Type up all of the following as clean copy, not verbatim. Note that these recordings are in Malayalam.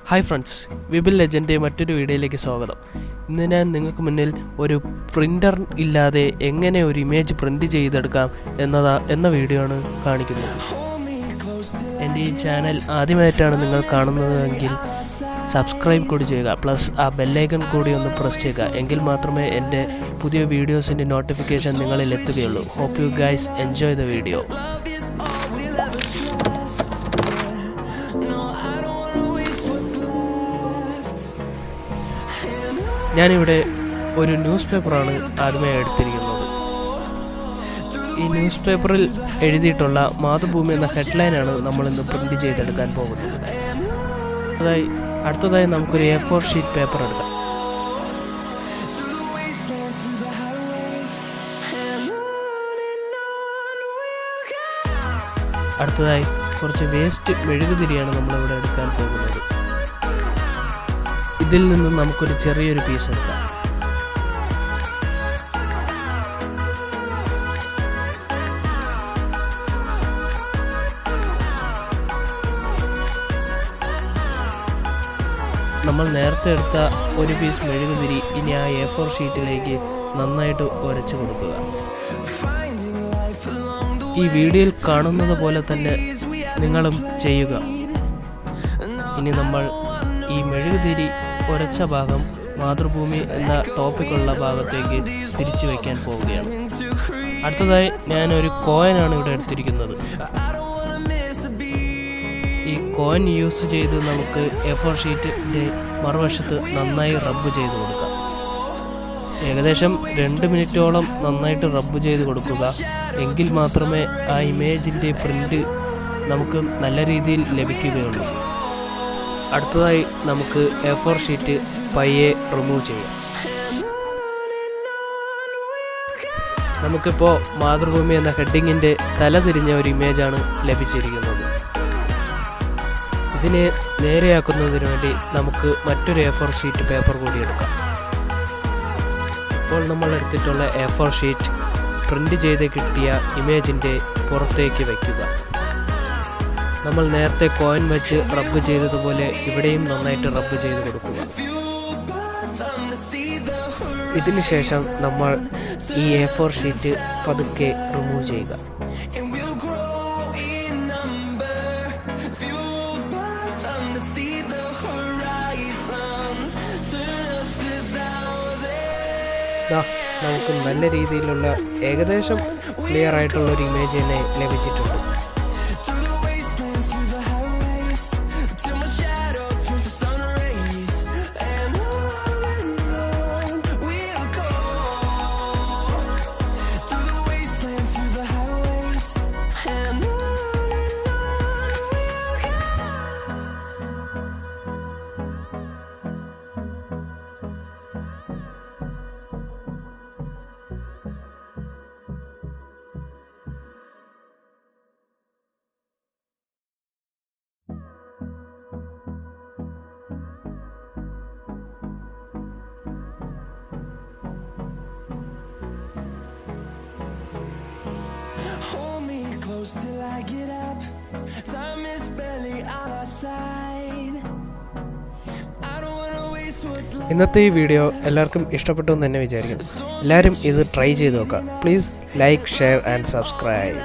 ഹായ് ഫ്രണ്ട്സ്, വിപിൻ ലെജൻ്റെ മറ്റൊരു വീഡിയോയിലേക്ക് സ്വാഗതം. ഇന്ന് ഞാൻ നിങ്ങൾക്ക് മുന്നിൽ ഒരു പ്രിൻ്റർ ഇല്ലാതെ എങ്ങനെ ഒരു ഇമേജ് പ്രിൻ്റ് ചെയ്തെടുക്കാം എന്ന വീഡിയോ ആണ് കാണിക്കുന്നത്. എൻ്റെ ഈ ചാനൽ ആദ്യമായിട്ടാണ് നിങ്ങൾ കാണുന്നതെങ്കിൽ സബ്സ്ക്രൈബ് കൂടി ചെയ്യുക, പ്ലസ് ആ ബെല്ലൈക്കൺ കൂടി ഒന്ന് പ്രസ് ചെയ്യുക. എങ്കിൽ മാത്രമേ എൻ്റെ പുതിയ വീഡിയോസിൻ്റെ നോട്ടിഫിക്കേഷൻ നിങ്ങളിൽ എത്തുകയുള്ളൂ. Hope you guys enjoy the video. ഞാനിവിടെ ഒരു ന്യൂസ് പേപ്പറാണ് ആദ്യമേ എടുത്തിരിക്കുന്നത്. ഈ ന്യൂസ് പേപ്പറിൽ എഴുതിയിട്ടുള്ള മാതൃഭൂമി എന്ന ഹെഡ്ലൈനാണ് നമ്മളിന്ന് പ്രിൻ്റ് ചെയ്തെടുക്കാൻ പോകുന്നത്. അടുത്തതായി നമുക്കൊരു A4 ഷീറ്റ് പേപ്പർ എടുക്കാം. അടുത്തതായി കുറച്ച് വേസ്റ്റ് മെഴുകുതിരിയാണ് നമ്മളിവിടെ എടുക്കാൻ പോകുന്നത്. ഇതിൽ നിന്നും നമുക്കൊരു ചെറിയൊരു പീസ് എടുക്കാം. നമ്മൾ നേരത്തെ എടുത്ത ഒരു പീസ് മെഴുകുതിരി ഇനി ആ A4 ഷീറ്റിലേക്ക് നന്നായിട്ട് ഉരച്ചു കൊടുക്കുക. ഈ വീഡിയോയിൽ കാണുന്നത് പോലെ തന്നെ നിങ്ങളും ചെയ്യുക. ഇനി നമ്മൾ ഈ മെഴുകുതിരി ഉരച്ച ഭാഗം മാതൃഭൂമി എന്ന ടോപ്പിക്കുള്ള ഭാഗത്തേക്ക് തിരിച്ചു വയ്ക്കാൻ പോവുകയാണ്. അടുത്തതായി ഞാനൊരു കോയിനാണ് ഇവിടെ എടുത്തിരിക്കുന്നത്. ഈ കോയിൻ യൂസ് ചെയ്ത് നമുക്ക് A4 ഷീറ്റിൻ്റെ മറുവശത്ത് നന്നായി റബ്ബ് ചെയ്ത് കൊടുക്കാം. ഏകദേശം 2 മിനിറ്റോളം നന്നായിട്ട് റബ്ബ് ചെയ്ത് കൊടുക്കുക. എങ്കിൽ മാത്രമേ ആ ഇമേജിൻ്റെ പ്രിൻ്റ് നമുക്ക് നല്ല രീതിയിൽ ലഭിക്കുകയുള്ളൂ. അടുത്തതായി നമുക്ക് A4 ഷീറ്റ് പയ്യെ റിമൂവ് ചെയ്യാം. നമുക്കിപ്പോൾ മാതൃഭൂമി എന്ന ഹെഡിങ്ങിൻ്റെ തലതിരിഞ്ഞ ഒരു ഇമേജാണ് ലഭിച്ചിരിക്കുന്നത്. ഇതിനെ നേരെയാക്കുന്നതിന് വേണ്ടി നമുക്ക് മറ്റൊരു A4 ഷീറ്റ് പേപ്പർ കൂടി എടുക്കാം. ഇപ്പോൾ നമ്മൾ എടുത്തിട്ടുള്ള A4 ഷീറ്റ് പ്രിൻ്റ് ചെയ്ത് കിട്ടിയ ഇമേജിൻ്റെ പുറത്തേക്ക് വയ്ക്കുക. നമ്മൾ നേരത്തെ കോയിൻ വെച്ച് റബ്ബ് ചെയ്തതുപോലെ ഇവിടെയും നന്നായിട്ട് റബ്ബ് ചെയ്ത് കൊടുക്കുക. ഇതിന് ശേഷം നമ്മൾ ഈ A4 ഷീറ്റ് പതുക്കെ റിമൂവ് ചെയ്യുക. നമുക്ക് നല്ല രീതിയിലുള്ള ഏകദേശം ക്ലിയർ ആയിട്ടുള്ള ഒരു ഇമേജ് തന്നെ ലഭിച്ചിട്ടുണ്ട്. Till I get up, time is barely on our side. I don't wanna waste what's left. ഇന്നത്തെ ഈ വീഡിയോ എല്ലാവർക്കും ഇഷ്ടപ്പെട്ടു എന്ന് തന്നെ വിചാരിക്കുന്നു. എല്ലാവരും ഇത് ട്രൈ ചെയ്ത് നോക്കുക. Please like, share and subscribe.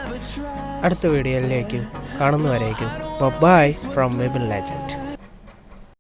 അടുത്ത വീഡിയോയിലേക്ക് കാണുന്നവരേക്കും ബൈ ഫ്രം വിപിൻ ലെജൻഡ്.